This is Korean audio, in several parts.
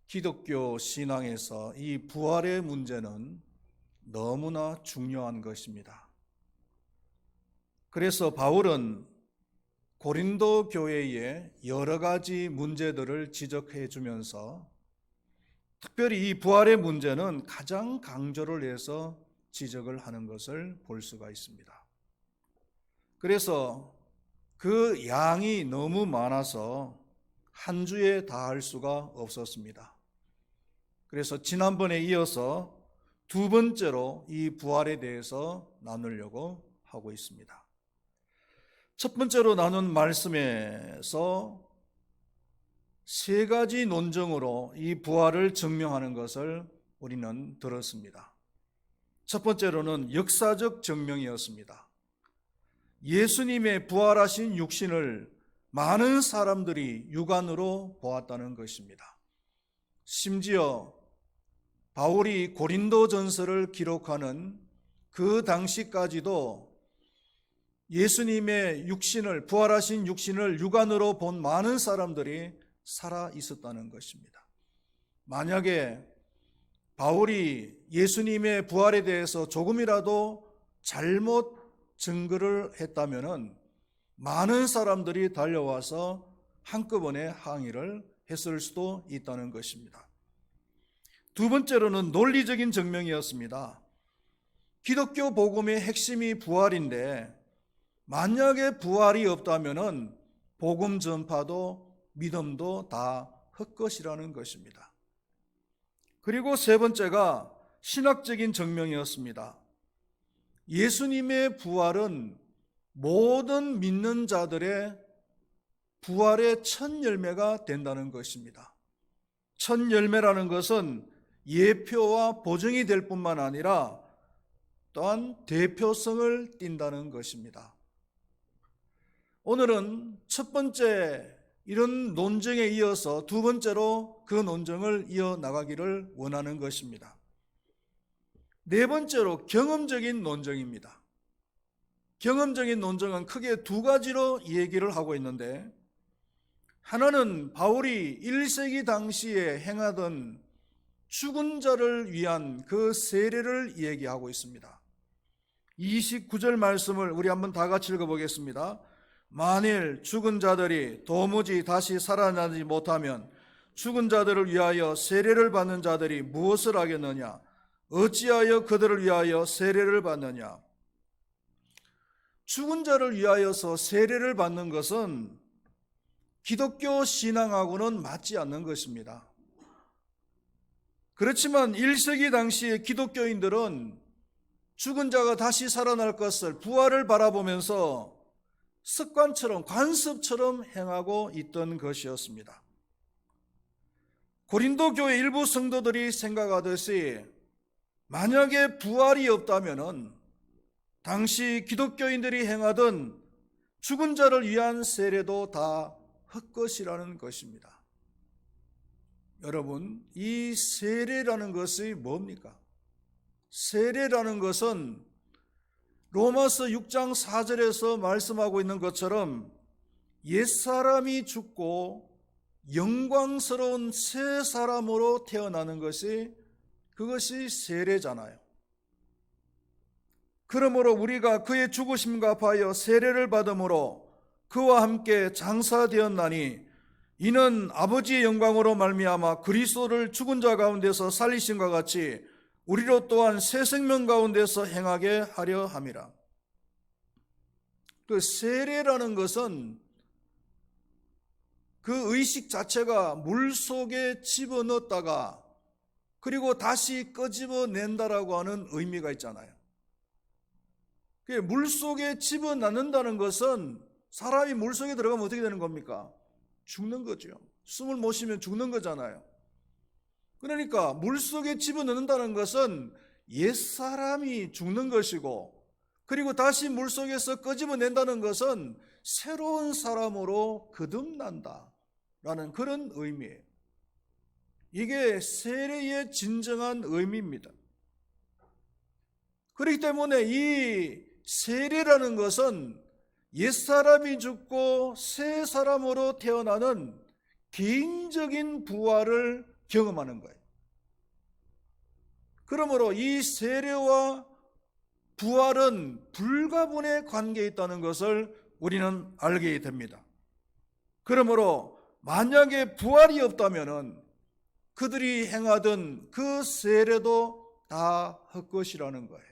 기독교 신앙에서 이 부활의 문제는 너무나 중요한 것입니다. 그래서 바울은 고린도 교회의 여러 가지 문제들을 지적해 주면서 특별히 이 부활의 문제는 가장 강조를 해서 지적을 하는 것을 볼 수가 있습니다. 그래서 그 양이 너무 많아서 한 주에 다 할 수가 없었습니다. 그래서 지난번에 이어서 두 번째로 이 부활에 대해서 나누려고 하고 있습니다. 첫 번째로 나눈 말씀에서 세 가지 논증으로 이 부활을 증명하는 것을 우리는 들었습니다. 첫 번째로는 역사적 증명이었습니다. 예수님의 부활하신 육신을 많은 사람들이 육안으로 보았다는 것입니다. 심지어 바울이 고린도전서를 기록하는 그 당시까지도 예수님의 육신을, 부활하신 육신을 육안으로 본 많은 사람들이 살아 있었다는 것입니다. 만약에 바울이 예수님의 부활에 대해서 조금이라도 잘못 증거를 했다면 많은 사람들이 달려와서 한꺼번에 항의를 했을 수도 있다는 것입니다. 두 번째로는 논리적인 증명이었습니다. 기독교 복음의 핵심이 부활인데 만약에 부활이 없다면 복음 전파도 믿음도 다 헛것이라는 것입니다. 그리고 세 번째가 신학적인 증명이었습니다. 예수님의 부활은 모든 믿는 자들의 부활의 첫 열매가 된다는 것입니다. 첫 열매라는 것은 예표와 보증이 될 뿐만 아니라 또한 대표성을 띈다는 것입니다. 오늘은 첫 번째 이런 논증에 이어서 두 번째로 그 논증을 이어나가기를 원하는 것입니다. 네 번째로 경험적인 논증입니다. 경험적인 논증은 크게 두 가지로 얘기를 하고 있는데, 하나는 바울이 1세기 당시에 행하던 죽은 자를 위한 그 세례를 얘기하고 있습니다. 29절 말씀을 우리 한번 다 같이 읽어보겠습니다. 만일 죽은 자들이 도무지 다시 살아나지 못하면 죽은 자들을 위하여 세례를 받는 자들이 무엇을 하겠느냐? 어찌하여 그들을 위하여 세례를 받느냐? 죽은 자를 위하여서 세례를 받는 것은 기독교 신앙하고는 맞지 않는 것입니다. 그렇지만 1세기 당시의 기독교인들은 죽은 자가 다시 살아날 것을, 부활을 바라보면서 습관처럼, 관습처럼 행하고 있던 것이었습니다. 고린도 교회 일부 성도들이 생각하듯이 만약에 부활이 없다면 당시 기독교인들이 행하던 죽은 자를 위한 세례도 다 헛것이라는 것입니다. 여러분, 이 세례라는 것이 뭡니까? 세례라는 것은 로마서 6장 4절에서 말씀하고 있는 것처럼 옛사람이 죽고 영광스러운 새 사람으로 태어나는 것이, 그것이 세례잖아요. 그러므로 우리가 그의 죽으심과 합하여 세례를 받음으로 그와 함께 장사되었나니 이는 아버지의 영광으로 말미암아 그리스도를 죽은 자 가운데서 살리심과 같이 우리로 또한 새 생명 가운데서 행하게 하려 함이라. 그 세례라는 것은 그 의식 자체가 물 속에 집어넣었다가 그리고 다시 끄집어낸다라고 하는 의미가 있잖아요. 물 속에 집어넣는다는 것은 사람이 물 속에 들어가면 어떻게 되는 겁니까? 죽는 거죠. 숨을 못 쉬면 죽는 거잖아요. 그러니까 물 속에 집어넣는다는 것은 옛사람이 죽는 것이고, 그리고 다시 물 속에서 끄집어낸다는 것은 새로운 사람으로 거듭난다라는 그런 의미예요. 이게 세례의 진정한 의미입니다. 그렇기 때문에 이 세례라는 것은 옛사람이 죽고 새 사람으로 태어나는 개인적인 부활을 경험하는 거예요. 그러므로 이 세례와 부활은 불가분의 관계에 있다는 것을 우리는 알게 됩니다. 그러므로 만약에 부활이 없다면 그들이 행하던 그 세례도 다 헛것이라는 거예요.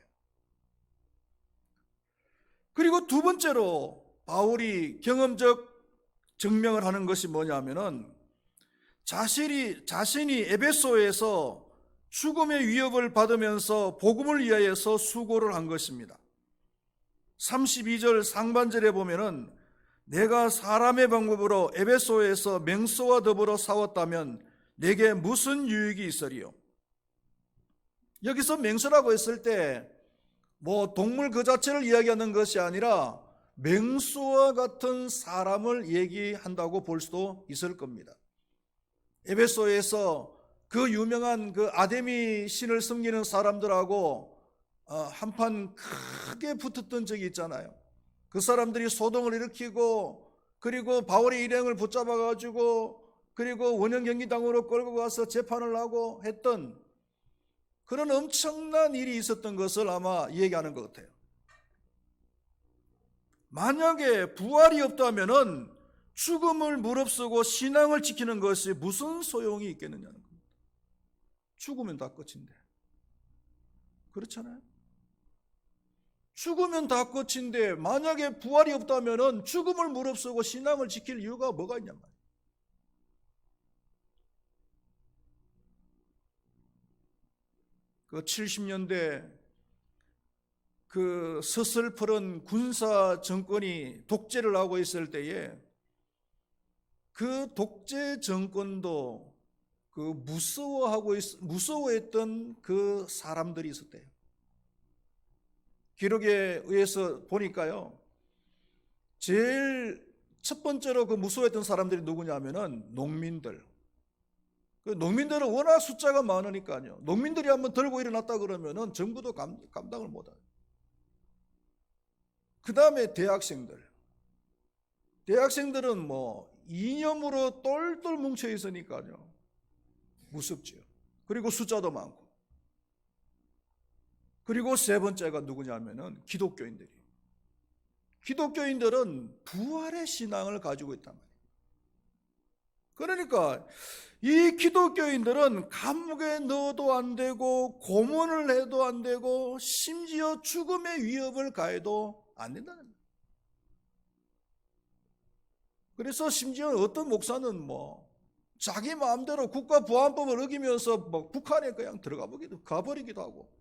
그리고 두 번째로 바울이 경험적 증명을 하는 것이 뭐냐면은 자신이 에베소에서 죽음의 위협을 받으면서 복음을 위하여서 수고를 한 것입니다. 32절 상반절에 보면은 내가 사람의 방법으로 에베소에서 맹수와 더불어 싸웠다면 내게 무슨 유익이 있으리요? 여기서 맹수라고 했을 때 뭐 동물 그 자체를 이야기하는 것이 아니라 맹수와 같은 사람을 얘기한다고 볼 수도 있을 겁니다. 에베소에서 그 유명한 그 아데미 신을 섬기는 사람들하고 한판 크게 붙었던 적이 있잖아요. 그 사람들이 소동을 일으키고 그리고 바울의 일행을 붙잡아 가지고 그리고 원형경기당으로 끌고 가서 재판을 하고 했던 그런 엄청난 일이 있었던 것을 아마 얘기하는 것 같아요. 만약에 부활이 없다면은 죽음을 무릅쓰고 신앙을 지키는 것이 무슨 소용이 있겠느냐는 겁니다. 죽으면 다 끝인데. 그렇잖아요. 죽으면 다 끝인데 만약에 부활이 없다면은 죽음을 무릅쓰고 신앙을 지킬 이유가 뭐가 있냔 말이에요. 그 70년대 그 서슬퍼런 군사 정권이 독재를 하고 있을 때에 그 독재 정권도 그 무서워했던 그 사람들이 있었대요. 기록에 의해서 보니까요, 제일 첫 번째로 그 무서워했던 사람들이 누구냐면은 농민들. 그 농민들은 워낙 숫자가 많으니까요. 농민들이 한번 들고 일어났다 그러면은 정부도 감당을 못해요. 그 다음에 대학생들. 대학생들은 뭐 이념으로 똘똘 뭉쳐 있으니까요. 무섭죠. 그리고 숫자도 많고. 그리고 세 번째가 누구냐면은 기독교인들이. 기독교인들은 부활의 신앙을 가지고 있단 말이에요. 그러니까 이 기독교인들은 감옥에 넣어도 안 되고 고문을 해도 안 되고 심지어 죽음의 위협을 가해도 안 된다는 거예요. 그래서 심지어 어떤 목사는 뭐 자기 마음대로 국가보안법을 어기면서 뭐 북한에 그냥 가버리기도 하고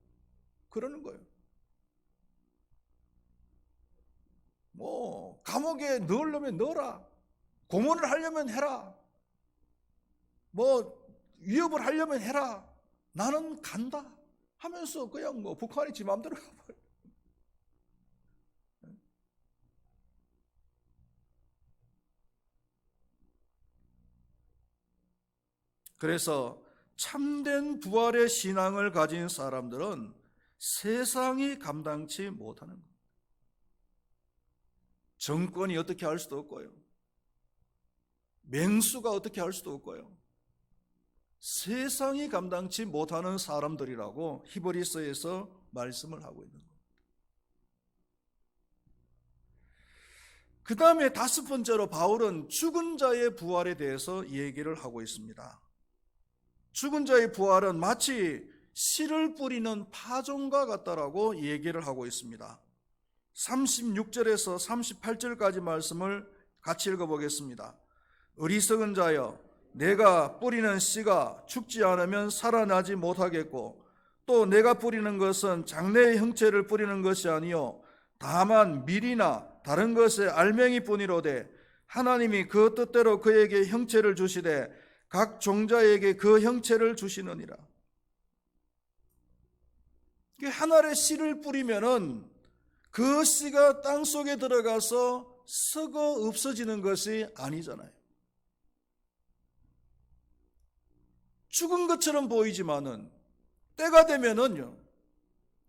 그러는 거예요. 뭐 감옥에 넣으려면 넣어라, 고문을 하려면 해라, 뭐 위협을 하려면 해라, 나는 간다 하면서 그냥 뭐 북한이 지 마음대로 가버려요. 그래서 참된 부활의 신앙을 가진 사람들은 세상이 감당치 못하는 겁니다. 정권이 어떻게 할 수도 없고요. 맹수가 어떻게 할 수도 없고요. 세상이 감당치 못하는 사람들이라고 히브리서에서 말씀을 하고 있는 겁니다. 그 다음에 다섯 번째로 바울은 죽은 자의 부활에 대해서 얘기를 하고 있습니다. 죽은 자의 부활은 마치 씨를 뿌리는 파종과 같다라고 얘기를 하고 있습니다. 36절에서 38절까지 말씀을 같이 읽어보겠습니다. 어리석은 자여, 내가 뿌리는 씨가 죽지 않으면 살아나지 못하겠고, 또 내가 뿌리는 것은 장래의 형체를 뿌리는 것이 아니요 다만 밀이나 다른 것의 알맹이뿐이로되, 하나님이 그 뜻대로 그에게 형체를 주시되 각 종자에게 그 형체를 주시느니라. 하늘에 씨를 뿌리면은 그 씨가 땅 속에 들어가서 썩어 없어지는 것이 아니잖아요. 죽은 것처럼 보이지만은 때가 되면은요,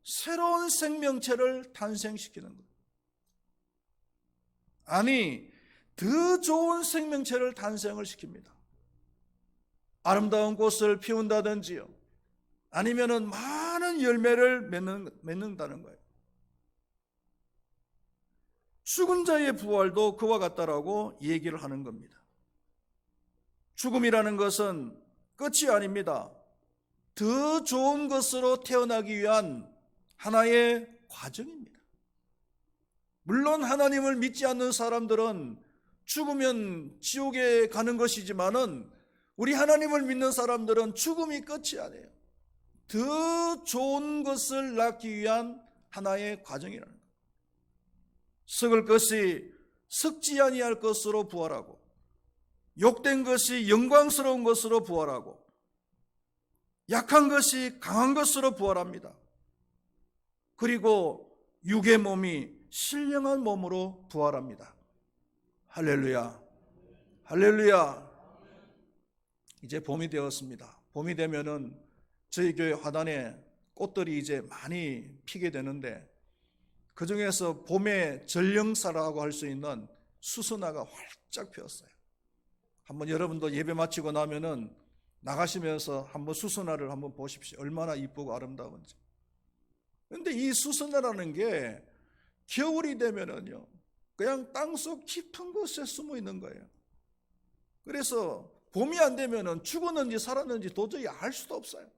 새로운 생명체를 탄생시키는 거예요. 아니, 더 좋은 생명체를 탄생을 시킵니다. 아름다운 꽃을 피운다든지요, 아니면은 많은 열매를 맺는다는 거예요. 죽은 자의 부활도 그와 같다라고 얘기를 하는 겁니다. 죽음이라는 것은 끝이 아닙니다. 더 좋은 것으로 태어나기 위한 하나의 과정입니다. 물론 하나님을 믿지 않는 사람들은 죽으면 지옥에 가는 것이지만은, 우리 하나님을 믿는 사람들은 죽음이 끝이 아니에요. 더 좋은 것을 낳기 위한 하나의 과정이라는 거예요. 썩을 것이 썩지 아니할 것으로 부활하고, 욕된 것이 영광스러운 것으로 부활하고, 약한 것이 강한 것으로 부활합니다. 그리고 육의 몸이 신령한 몸으로 부활합니다. 할렐루야, 할렐루야. 이제 봄이 되었습니다. 봄이 되면은 저희 교회 화단에 꽃들이 이제 많이 피게 되는데, 그 중에서 봄의 전령사라고 할 수 있는 수선화가 활짝 피었어요. 한번 여러분도 예배 마치고 나면은 나가시면서 한번 수선화를 한번 보십시오. 얼마나 이쁘고 아름다운지. 그런데 이 수선화라는 게 겨울이 되면은요, 그냥 땅속 깊은 곳에 숨어 있는 거예요. 그래서 봄이 안 되면은 죽었는지 살았는지 도저히 알 수도 없어요.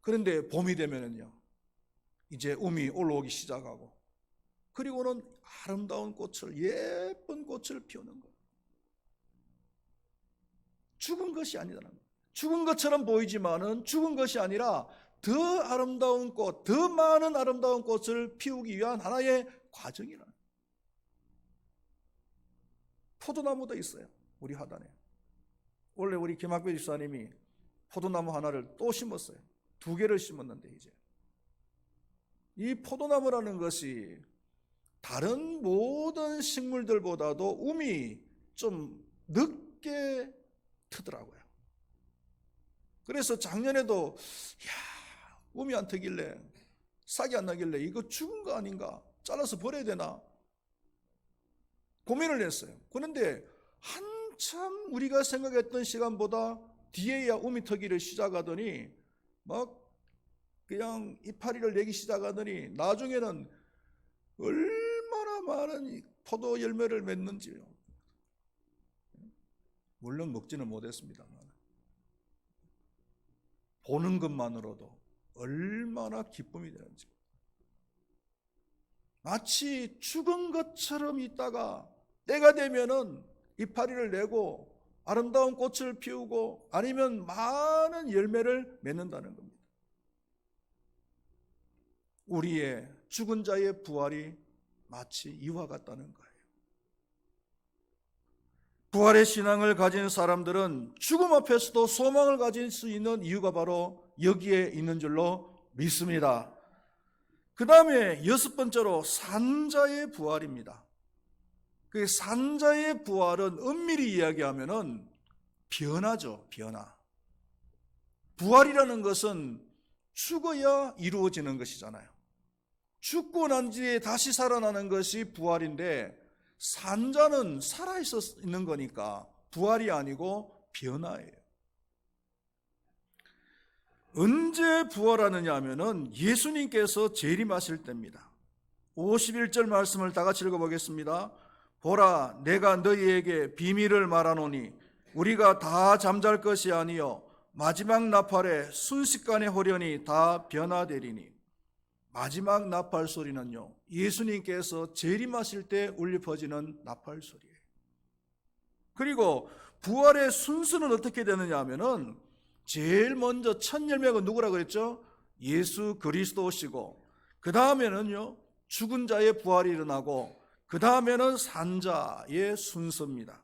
그런데 봄이 되면은요, 이제 움이 올라오기 시작하고, 그리고는 아름다운 꽃을, 예쁜 꽃을 피우는 거예요. 죽은 것이 아니라는 거예요. 죽은 것처럼 보이지만은 죽은 것이 아니라 더 아름다운 꽃, 더 많은 아름다운 꽃을 피우기 위한 하나의 과정이라는 거예요. 포도나무도 있어요, 우리 화단에. 원래 우리 김학배 집사님이 포도나무 하나를 또 심었어요. 2개를 심었는데, 이제 이 포도나무라는 것이 다른 모든 식물들보다도 움이 좀 늦게 트더라고요. 그래서 작년에도 움이 안 트길래, 싹이 안 나길래 이거 죽은 거 아닌가, 잘라서 버려야 되나 고민을 했어요. 그런데 한참 우리가 생각했던 시간보다 뒤에야 움이 트기를 시작하더니 막 그냥 이파리를 내기 시작하더니 나중에는 얼마나 많은 포도 열매를 맺는지요. 물론 먹지는 못했습니다만 보는 것만으로도 얼마나 기쁨이 되는지. 마치 죽은 것처럼 있다가 때가 되면은 이파리를 내고 아름다운 꽃을 피우고, 아니면 많은 열매를 맺는다는 겁니다. 우리의 죽은 자의 부활이 마치 이와 같다는 거예요. 부활의 신앙을 가진 사람들은 죽음 앞에서도 소망을 가질 수 있는 이유가 바로 여기에 있는 줄로 믿습니다. 그 다음에 6번째로 산자의 부활입니다. 그 산자의 부활은 엄밀히 이야기하면은 변화죠, 변화. 부활이라는 것은 죽어야 이루어지는 것이잖아요. 죽고 난 뒤에 다시 살아나는 것이 부활인데, 산자는 살아있는 거니까 부활이 아니고 변화예요. 언제 부활하느냐 하면은 예수님께서 재림하실 때입니다. 51절 말씀을 다 같이 읽어보겠습니다. 보라, 내가 너희에게 비밀을 말하노니 우리가 다 잠잘 것이 아니요 마지막 나팔에 순식간에 호련히 다 변화되리니. 마지막 나팔 소리는요, 예수님께서 재림하실 때 울려 퍼지는 나팔 소리예요. 그리고 부활의 순서는 어떻게 되느냐 하면은 제일 먼저 첫 열매가 누구라 그랬죠? 예수 그리스도시고, 그 다음에는요 죽은 자의 부활이 일어나고, 그 다음에는 산자의 순서입니다.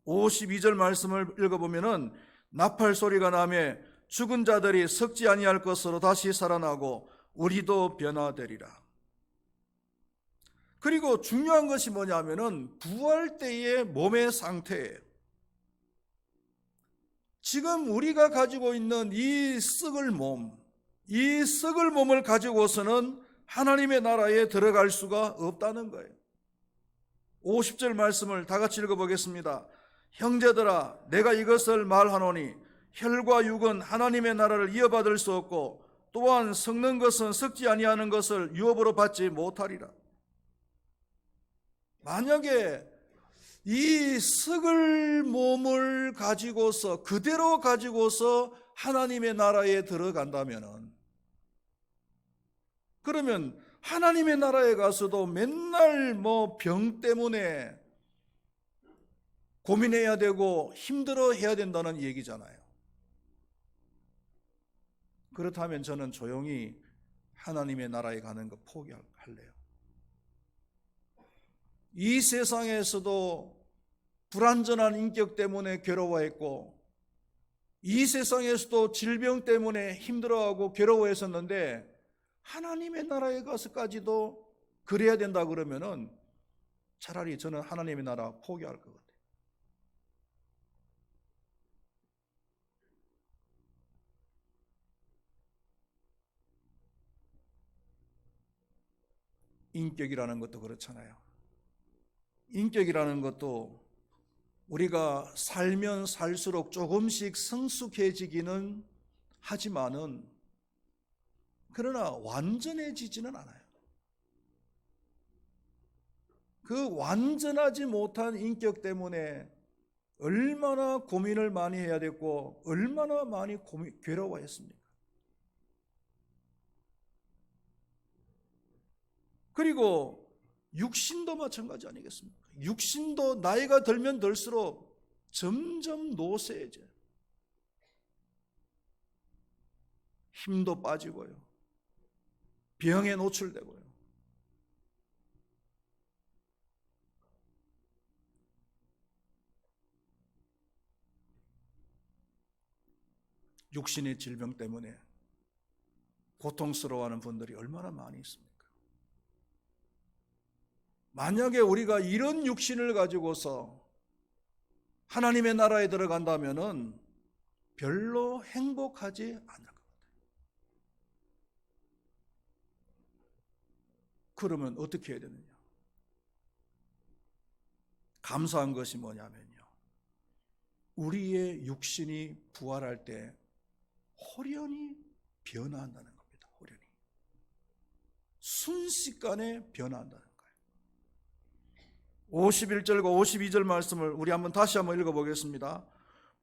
52절 말씀을 읽어보면은 나팔 소리가 나매 죽은 자들이 썩지 아니할 것으로 다시 살아나고 우리도 변화되리라. 그리고 중요한 것이 뭐냐면은 부활 때의 몸의 상태예요. 지금 우리가 가지고 있는 이 썩을 몸, 이 썩을 몸을 가지고서는 하나님의 나라에 들어갈 수가 없다는 거예요. 50절 말씀을 다 같이 읽어보겠습니다. 형제들아, 내가 이것을 말하노니 혈과 육은 하나님의 나라를 이어받을 수 없고 또한 썩는 것은 썩지 아니하는 것을 유업으로 받지 못하리라. 만약에 이 썩을 몸을 가지고서 그대로 가지고서 하나님의 나라에 들어간다면은, 그러면 하나님의 나라에 가서도 맨날 뭐 병 때문에 고민해야 되고 힘들어 해야 된다는 얘기잖아요. 그렇다면 저는 조용히 하나님의 나라에 가는 거 포기할래요. 이 세상에서도 불완전한 인격 때문에 괴로워했고, 이 세상에서도 질병 때문에 힘들어하고 괴로워했었는데, 하나님의 나라에 가서까지도 그래야 된다 그러면은 차라리 저는 하나님의 나라 포기할 것 같아요. 인격이라는 것도 그렇잖아요. 인격이라는 것도 우리가 살면 살수록 조금씩 성숙해지기는 하지만은, 그러나 완전해지지는 않아요. 그 완전하지 못한 인격 때문에 얼마나 고민을 많이 해야 됐고 얼마나 많이 괴로워했습니까? 그리고 육신도 마찬가지 아니겠습니까? 육신도 나이가 들면 들수록 점점 노쇠해져요. 힘도 빠지고요, 병에 노출되고요. 육신의 질병 때문에 고통스러워하는 분들이 얼마나 많이 있습니까? 만약에 우리가 이런 육신을 가지고서 하나님의 나라에 들어간다면은 별로 행복하지 않을 것 같아요. 그러면 어떻게 해야 되느냐? 감사한 것이 뭐냐면요, 우리의 육신이 부활할 때 호련히 변화한다는 겁니다. 호련히. 순식간에 변화한다는 거예요. 51절과 52절 말씀을 우리 다시 한번 읽어보겠습니다.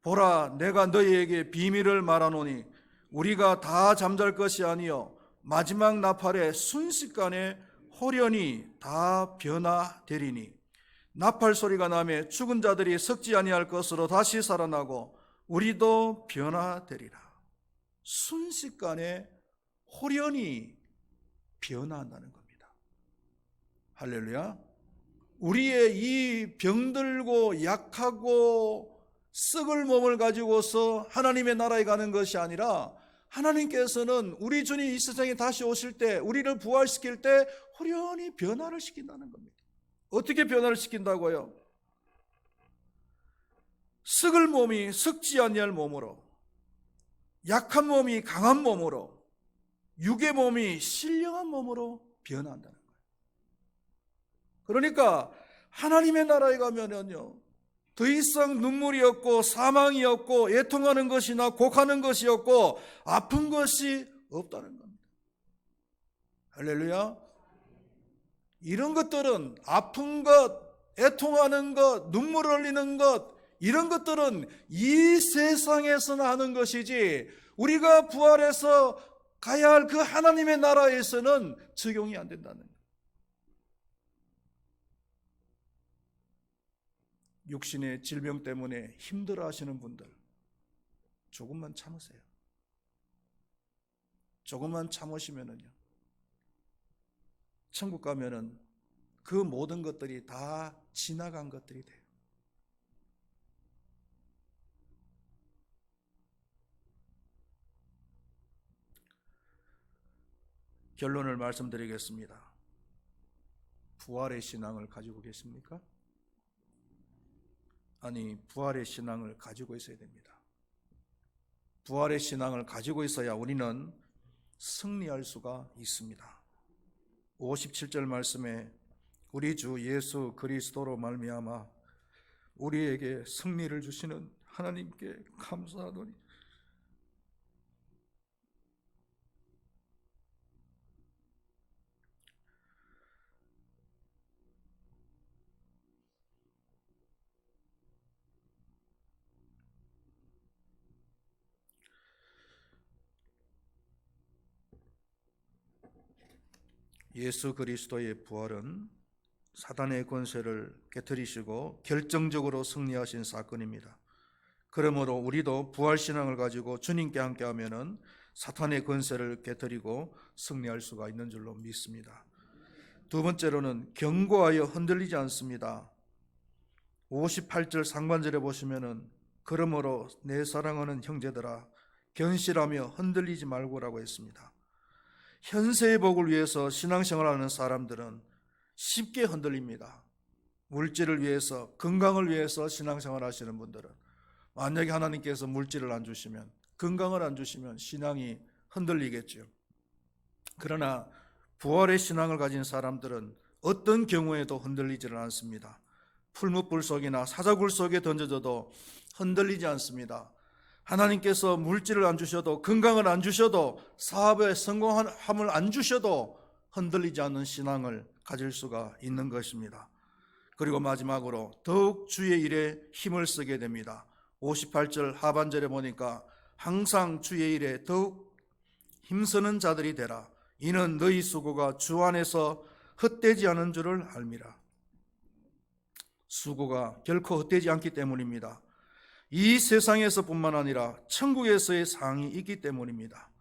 보라, 내가 너희에게 비밀을 말하노니 우리가 다 잠잘 것이 아니요 마지막 나팔에 순식간에 호련히 다 변화되리니, 나팔 소리가 나매 죽은 자들이 썩지 아니할 것으로 다시 살아나고 우리도 변화되리라. 순식간에 호련히 변화한다는 겁니다. 할렐루야. 우리의 이 병들고 약하고 썩을 몸을 가지고서 하나님의 나라에 가는 것이 아니라, 하나님께서는 우리 주님 이 세상에 다시 오실 때, 우리를 부활시킬 때 호련히 변화를 시킨다는 겁니다. 어떻게 변화를 시킨다고요? 썩을 몸이 썩지 아니할 몸으로, 약한 몸이 강한 몸으로, 육의 몸이 신령한 몸으로 변화한다는 거예요. 그러니까 하나님의 나라에 가면은요, 더 이상 눈물이 없고 사망이 없고 애통하는 것이나 곡하는 것이 없고 아픈 것이 없다는 겁니다. 할렐루야. 이런 것들은, 아픈 것, 애통하는 것, 눈물 흘리는 것, 이런 것들은 이 세상에서나 하는 것이지 우리가 부활해서 가야 할 그 하나님의 나라에서는 적용이 안 된다는 거예요. 육신의 질병 때문에 힘들어 하시는 분들, 조금만 참으세요. 조금만 참으시면은요, 천국 가면은 그 모든 것들이 다 지나간 것들이 돼요. 결론을 말씀드리겠습니다. 부활의 신앙을 가지고 계십니까? 아니, 부활의 신앙을 가지고 있어야 됩니다. 부활의 신앙을 가지고 있어야 우리는 승리할 수가 있습니다. 57절 말씀에 우리 주 예수 그리스도로 말미암아 우리에게 승리를 주시는 하나님께 감사하노니 예수 그리스도의 부활은 사단의 권세를 깨뜨리시고 결정적으로 승리하신 사건입니다. 그러므로 우리도 부활신앙을 가지고 주님께 함께하면은 사탄의 권세를 깨뜨리고 승리할 수가 있는 줄로 믿습니다. 두 번째로는 견고하여 흔들리지 않습니다. 58절 상반절에 보시면은 그러므로 내 사랑하는 형제들아 견실하며 흔들리지 말고라고 했습니다. 현세의 복을 위해서 신앙생활하는 사람들은 쉽게 흔들립니다. 물질을 위해서, 건강을 위해서 신앙생활 하시는 분들은 만약에 하나님께서 물질을 안 주시면, 건강을 안 주시면 신앙이 흔들리겠죠. 그러나 부활의 신앙을 가진 사람들은 어떤 경우에도 흔들리지를 않습니다. 풀무불 속이나 사자굴 속에 던져져도 흔들리지 않습니다. 하나님께서 물질을 안 주셔도, 건강을 안 주셔도, 사업에 성공함을 안 주셔도 흔들리지 않는 신앙을 가질 수가 있는 것입니다. 그리고 마지막으로 더욱 주의 일에 힘을 쓰게 됩니다. 58절 하반절에 보니까 항상 주의 일에 더욱 힘쓰는 자들이 되라. 이는 너희 수고가 주 안에서 헛되지 않은 줄을 알미라. 수고가 결코 헛되지 않기 때문입니다. 이 세상에서뿐만 아니라 천국에서의 상이 있기 때문입니다.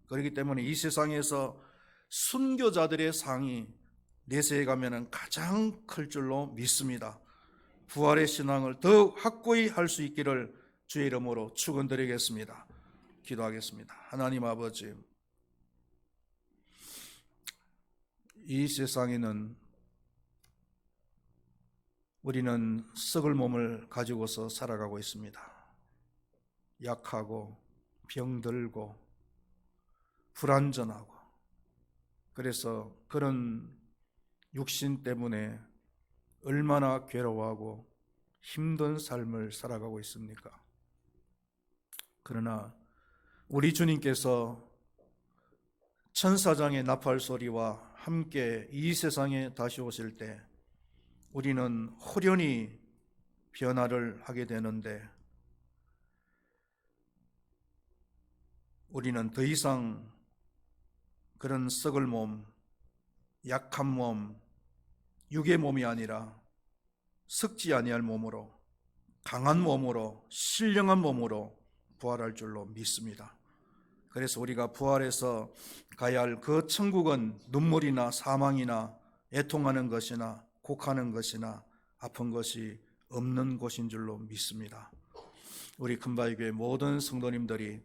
그렇기 때문에 이 세상에서 순교자들의 상이 내세에 가면은 가장 클 줄로 믿습니다. 부활의 신앙을 더욱 확고히 할 수 있기를 주의 이름으로 축원드리겠습니다. 기도하겠습니다. 하나님 아버지, 이 세상에는 우리는 썩을 몸을 가지고서 살아가고 있습니다. 약하고 병들고 불완전하고, 그래서 그런 육신 때문에 얼마나 괴로워하고 힘든 삶을 살아가고 있습니까? 그러나 우리 주님께서 천사장의 나팔 소리와 함께 이 세상에 다시 오실 때 우리는 호련히 변화를 하게 되는데, 우리는 더 이상 그런 썩을 몸, 약한 몸, 육의 몸이 아니라 썩지 아니할 몸으로, 강한 몸으로, 신령한 몸으로 부활할 줄로 믿습니다. 그래서 우리가 부활해서 가야 할 그 천국은 눈물이나 사망이나 애통하는 것이나 곡하는 것이나 아픈 것이 없는 곳인 줄로 믿습니다. 우리 금바위교회 모든 성도님들이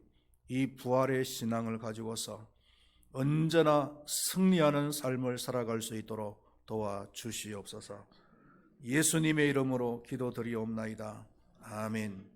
이 부활의 신앙을 가지고서 언제나 승리하는 삶을 살아갈 수 있도록 도와주시옵소서. 예수님의 이름으로 기도드리옵나이다. 아멘.